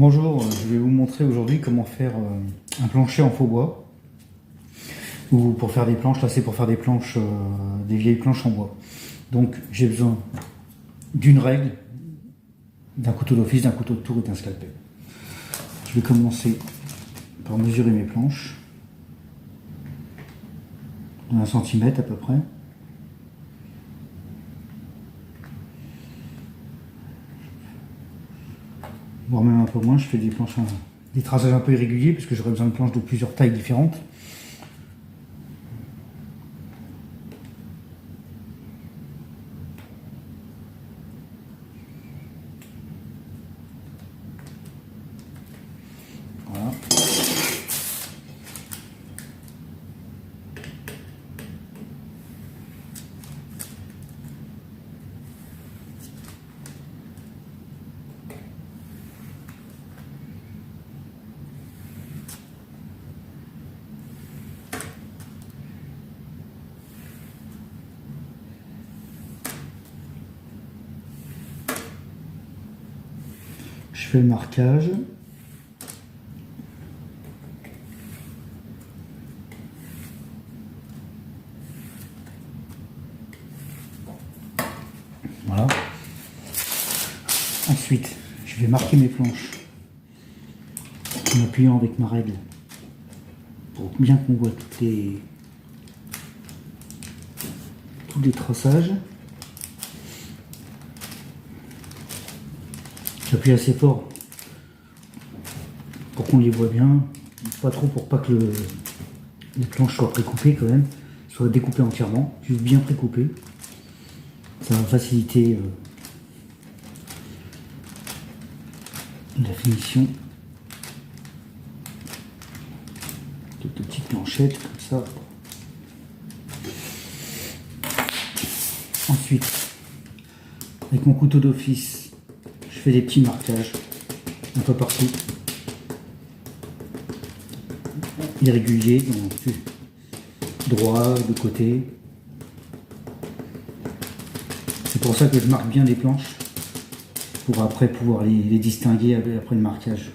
Bonjour, je vais vous montrer aujourd'hui comment faire un plancher en faux bois. Ou pour faire des planches, là c'est pour faire des planches, des vieilles planches en bois. Donc j'ai besoin d'une règle, d'un couteau d'office, d'un couteau de tour et d'un scalpel. Je vais commencer par mesurer mes planches. 1 centimètre à peu près. Voire même un peu moins, je fais des planches, des traçages un peu irréguliers parce que j'aurai besoin de planches de plusieurs tailles différentes. Voilà. Je fais le marquage. Voilà. Ensuite, je vais marquer mes planches en appuyant avec ma règle pour bien qu'on voit tous les traçages. J'appuie assez fort pour qu'on les voit bien, pas trop pour pas que les planches soient précoupées quand même, soient découpées entièrement, juste bien précoupées. Ça va faciliter la finition de petites planchettes comme ça. Ensuite, avec mon couteau d'office, je fais des petits marquages un peu partout, irréguliers, droit, de côté. C'est pour ça que je marque bien les planches, pour après pouvoir les distinguer après le marquage.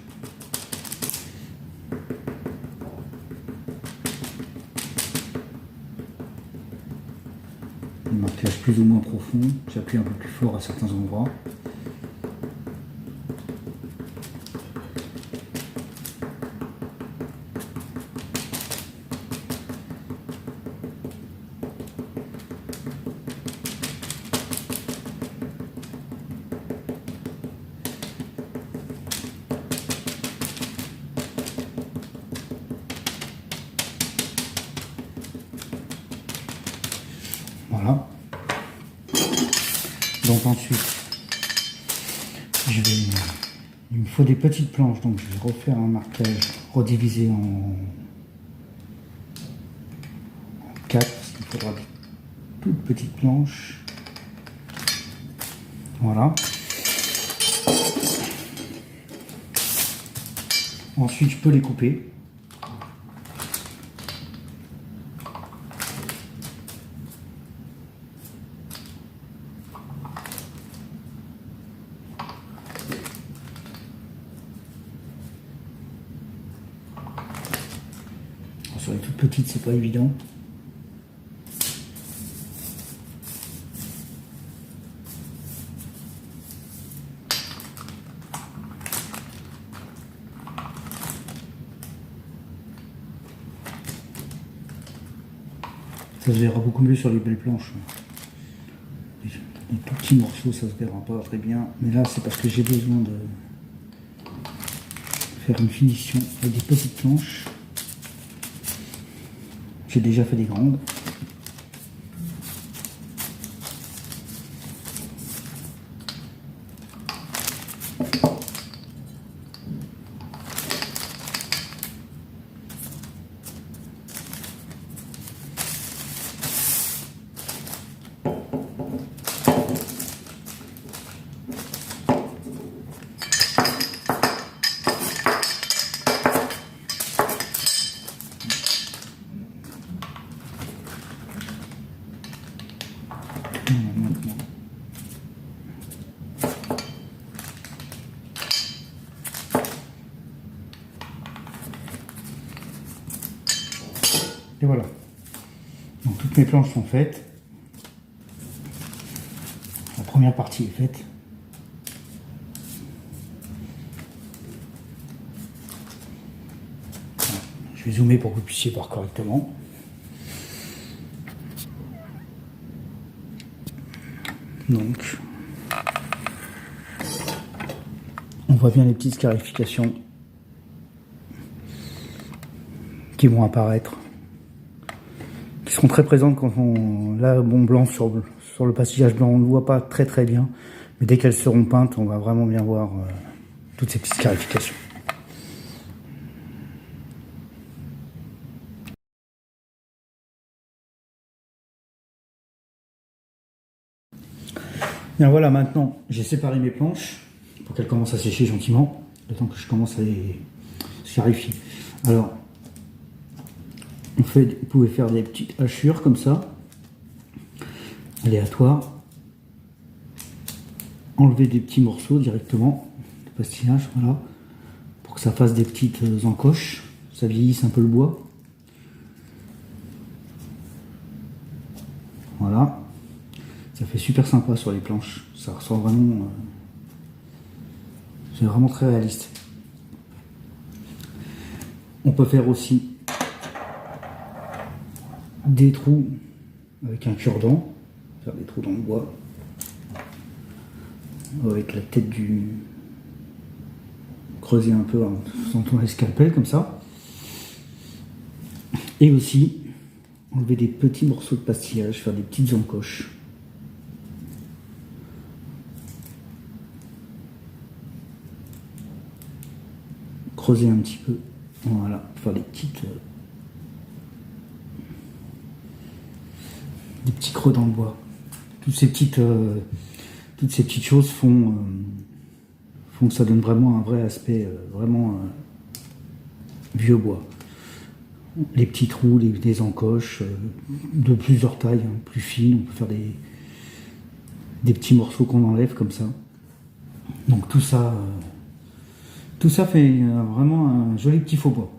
Un marquage plus ou moins profond, j'appuie un peu plus fort à certains endroits. Voilà. Donc ensuite, il me faut des petites planches, donc je vais refaire un marquage redivisé en 4, parce qu'il faudra des toutes petites planches. Voilà. Ensuite, je peux les couper. Sur les toutes petites, c'est pas évident. Ça se verra beaucoup mieux sur les belles planches. Les tout petits morceaux, ça se verra pas très bien. Mais là, c'est parce que j'ai besoin de faire une finition avec des petites planches. J'ai déjà fait des grandes. Et voilà. Donc toutes mes planches sont faites. La première partie est faite. Voilà. Je vais zoomer pour que vous puissiez voir correctement. Donc, on voit bien les petites scarifications qui vont apparaître, qui seront très présentes quand on... Là, bon, blanc sur le pastillage blanc, on ne voit pas très très bien, mais dès qu'elles seront peintes, on va vraiment bien voir toutes ces petites scarifications. Bien voilà, maintenant j'ai séparé mes planches pour qu'elles commencent à sécher gentiment, le temps que je commence à les scarifier. Alors, vous pouvez faire des petites hachures comme ça, aléatoires, enlever des petits morceaux directement de pastillage, voilà, pour que ça fasse des petites encoches, ça vieillisse un peu le bois. Voilà. Ça fait super sympa sur les planches, ça ressort vraiment, c'est vraiment très réaliste. On peut faire aussi des trous avec un cure-dent, faire des trous dans le bois, avec la tête du... creuser un peu en faisant tourner le scalpel comme ça. Et aussi enlever des petits morceaux de pastillage, faire des petites encoches. Creuser un petit peu, voilà, faire des petits creux dans le bois. Toutes ces petites choses font que ça donne vraiment un vrai aspect vraiment vieux bois. Les petits trous, des encoches de plusieurs tailles, hein, plus fines, on peut faire des petits morceaux qu'on enlève comme ça. Donc tout ça fait vraiment un joli petit faux bois.